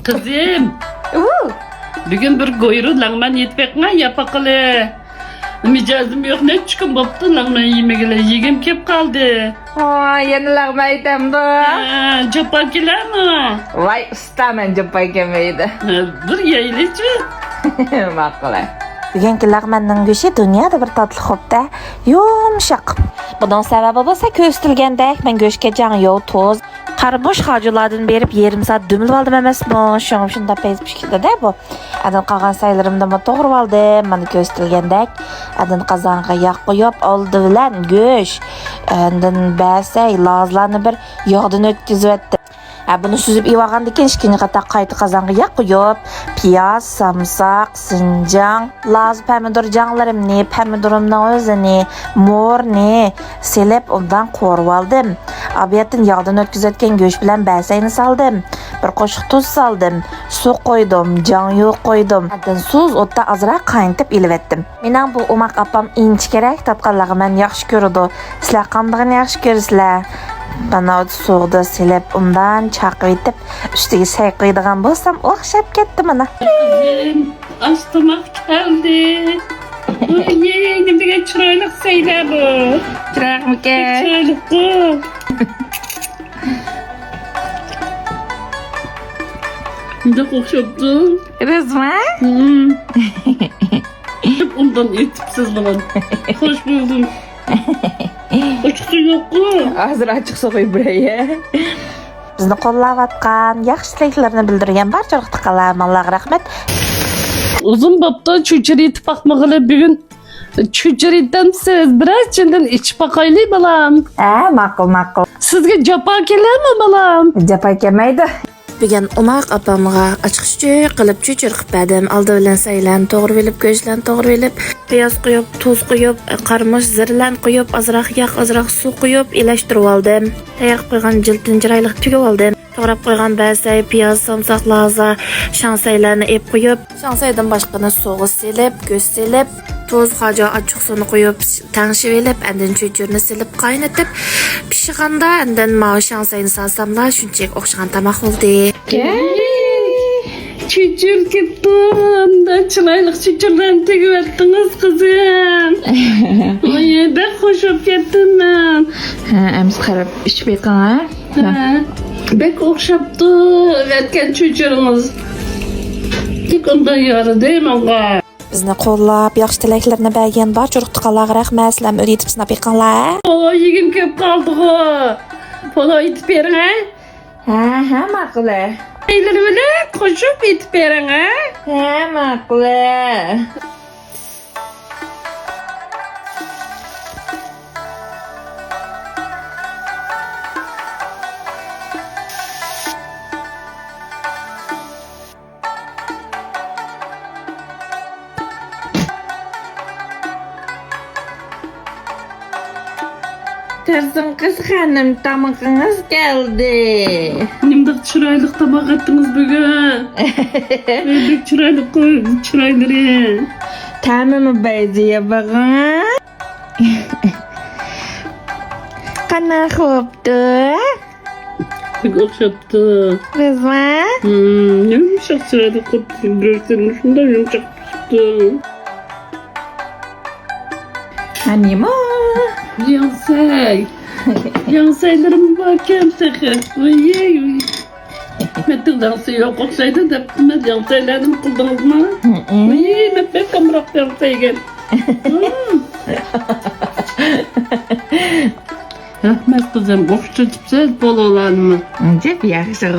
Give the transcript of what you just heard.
Kızım, Oo. bugün bir goyru langman yetpekme yapakalı. Micazım yok ne çıkın boptu langman yemegele yegim kep kaldı. Yenilerime aytamdı. Capakiler mi? Vay usta men jumpa kemeydi. Bir yayılıcı. Makule. Bugungi lag'manning go'shti dunyoda bir tatlı xo'pda, yumshoq. Bunun sababi bo'lsa ko'rsatilgandek, men go'shtga jan yo'q, tuz, qarbosh xarjulardan berib yarim soat dumilib oldim emasmi? Shuning shunda pes pishkirdi-da bu. Adan qolgan saylarimda to'g'rib oldim. Mana ko'rsatilgandek, adan qozonga yog' qo'yib, oldi bilan go'sht, undan basay, lozlarni bir yog'dan o'tkazib etdim. Bunu süzüp ivagandan keyin ikkinchi qator qayta qozonga yog' qo'yib, piyoz, samsak, sinjang, laz pomidor janglarimni, pomidorimning o'zini, mo'rni selib undan qo'rib oldim. Obeddan yog'dan o'tkazayotgan go'sht bilan basayni soldim. Bir qoshiq tuz soldim, suv qo'ydim, jang yo'q qo'ydim. Undan suz o'tda azroq qaynatib ilib etdim. Mening bu umaq opam inch kerak, tatqanlig'i men yaxshi ko'radi. Sizlar qandig'ini yaxshi ko'rsizlar? Bana soğuda silip undan çaqib etib üstüge say qo'ydigan bo'lsam o'xshab ketdi mana. Kızım, astamak geldi. Oye, ne kadar chiroyli saylar bu. Chiroqmika. Chiroyli bu. Nida o'xshabdi? Rızma? Ondan etipsiz bilan. Hoş buldum. Açıkçası yok mu? Hozir ochiq so'qib buraya. Bizni qo'llayotgan, yaxshi tilaklarni bildirgan barchaga Allohga rahmat. Uzun bapta çüçeri ittifakmağıyla bugün çüçeriden siz biraz içinden iç bakaylı balam. Ma'qul. Sizge capa keler mi balam? Japa kelmaydi. Bugun umaq opamga ochiqcha qilib cho'chir qilib berdim. Oldi bilan saylan to'g'ri bilib, go'shtlarni to'g'ri bilib, piyoz qo'yib, tuz qo'yib, qarmosh, zirlan qo'yib, ozroq yog', ozroq suv qo'yib, elashtirib oldim. Tayyor qo'ygan jiltin chiroyli tugib oldim. To'g'rab qo'ygan basay, piyoz, samsoq, laza, shansaylarni ep qo'yib, shansaydan boshqani so'g'is silib, go'sht silib, tuz, xoja, ochiq suvni qo'yib, tangshib elib, andan cho'chirni silib qaynatib, pishganda andan mao shansayni salsamlar shunchalik o'xshagan tamoq bo'ldi. Çüçür gittim. Da çıraylık çüçürlerini tekip ettiniz kızım. Ay ben hoşup gittim ben. Amiz qarab ichib ekan. Bek okşaptı etken çüçürünüz. Tek ondan yarı değil mi ona? Bizni qo'llab, yaxshi tilaklarni bergan barcha urug'liqlarga rahmat. Sizlar o'rib yetib sinab ekanlar. O yegim köp kaldı o. Polo itip verin ha. Ma'qul. Eyleri bile koşup itip verin ha. Ma'qul. Terzim kız hanım tamamınız geldi. Nimdak çıraylık tabak ettiniz bugün. Öldük çıraylık koyduk çırayları. Tamamı benziyor bakın. Kana xo'pdi. Bek okşaptı. Rızma? Yumuşak çıraylık koyduk. Göstermiş şunda yumuşak çıktı. Hanimo. Yansay. Yansaylarım bakayım tıkı. Uyey. Metin dansı yok olsaydı da ben yansaylarımı kıldınız mı? Uyey ben pek kamrak yansay gel. Rahmet kızım, okşa çıpsız bol olan mı? Cep yaxşı.